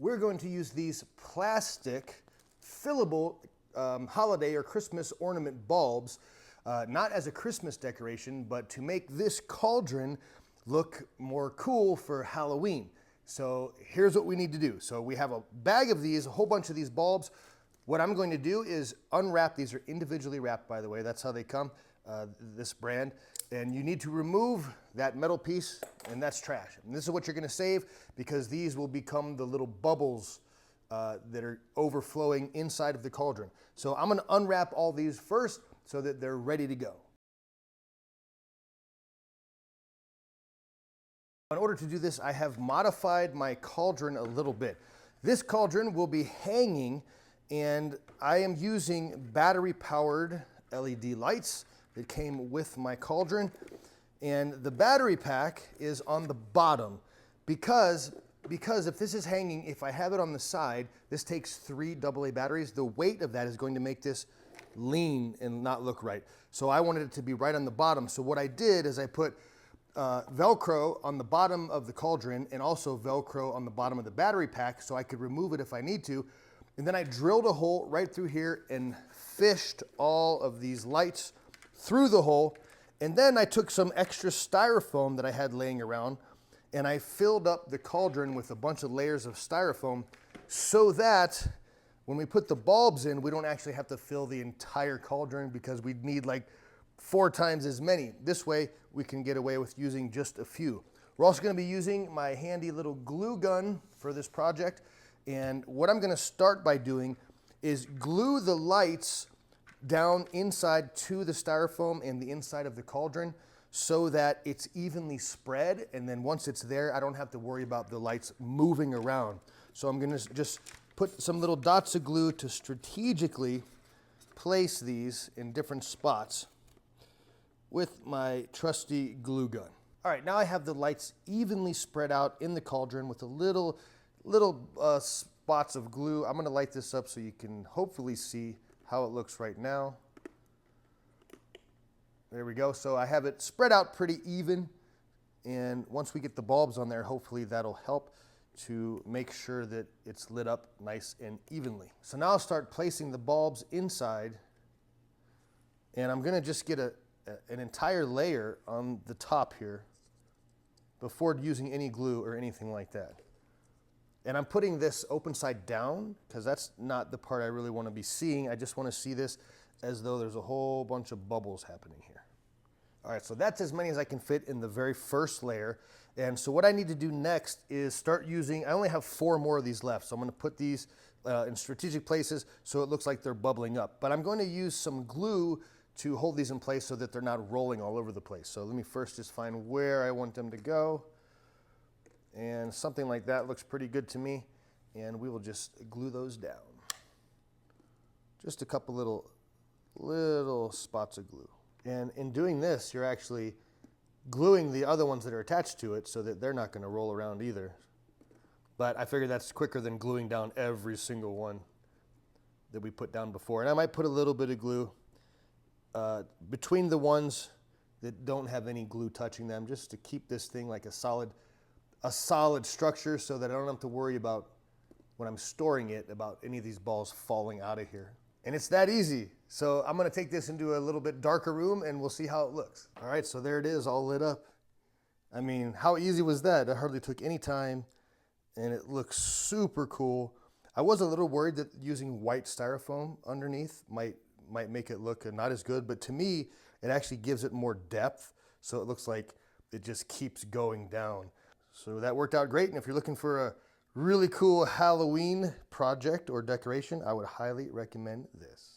we're going to use these plastic fillable holiday or Christmas ornament bulbs, not as a Christmas decoration, but to make this cauldron look more cool for Halloween. So here's what we need to do. So we have a bag of these, a whole bunch of these bulbs. What I'm going to do is unwrap. These are individually wrapped, by the way. That's how they come, this brand. And you need to remove that metal piece, and that's trash. And this is what you're gonna save, because these will become the little bubbles that are overflowing inside of the cauldron. So I'm gonna unwrap all these first so that they're ready to go. In order to do this, I have modified my cauldron a little bit. This cauldron will be hanging, and I am using battery-powered LED lights that came with my cauldron. And the battery pack is on the bottom because if this is hanging, if I have it on the side, this takes 3 AA batteries. The weight of that is going to make this lean and not look right. So I wanted it to be right on the bottom. So what I did is I put Velcro on the bottom of the cauldron and also Velcro on the bottom of the battery pack so I could remove it if I need to. And then I drilled a hole right through here and fished all of these lights through the hole. And then I took some extra styrofoam that I had laying around and I filled up the cauldron with a bunch of layers of styrofoam so that when we put the bulbs in, we don't actually have to fill the entire cauldron because we'd need like 4 times as many. This way we can get away with using just a few. We're also going to be using my handy little glue gun for this project. And what I'm going to start by doing is glue the lights down inside to the styrofoam and the inside of the cauldron so that it's evenly spread. And then once it's there, I don't have to worry about the lights moving around. So I'm going to just put some little dots of glue to strategically place these in different spots with my trusty glue gun. All right, now I have the lights evenly spread out in the cauldron with a little spots of glue. I'm gonna light this up so you can hopefully see how it looks right now. There we go. So I have it spread out pretty even. And once we get the bulbs on there, hopefully that'll help to make sure that it's lit up nice and evenly. So now I'll start placing the bulbs inside. And I'm gonna just get an entire layer on the top here before using any glue or anything like that. And I'm putting this open side down because that's not the part I really want to be seeing. I just want to see this as though there's a whole bunch of bubbles happening here. All right, so that's as many as I can fit in the very first layer. And so what I need to do next is start using, I only have 4 more of these left. So I'm going to put these in strategic places so it looks like they're bubbling up. But I'm going to use some glue to hold these in place so that they're not rolling all over the place. So let me first just find where I want them to go. And something like that looks pretty good to me. And we will just glue those down. Just a couple little spots of glue. And in doing this, you're actually gluing the other ones that are attached to it so that they're not gonna roll around either. But I figure that's quicker than gluing down every single one that we put down before. And I might put a little bit of glue between the ones that don't have any glue touching them, just to keep this thing like a solid structure so that I don't have to worry about when I'm storing it about any of these balls falling out of here. And it's that easy. So I'm gonna take this into a little bit darker room and we'll see how it looks. All right, so there it is, all lit up. I mean, how easy was that? It hardly took any time and it looks super cool. I was a little worried that using white styrofoam underneath might make it look not as good, but to me, it actually gives it more depth. So it looks like it just keeps going down. So that worked out great. And if you're looking for a really cool Halloween project or decoration, I would highly recommend this.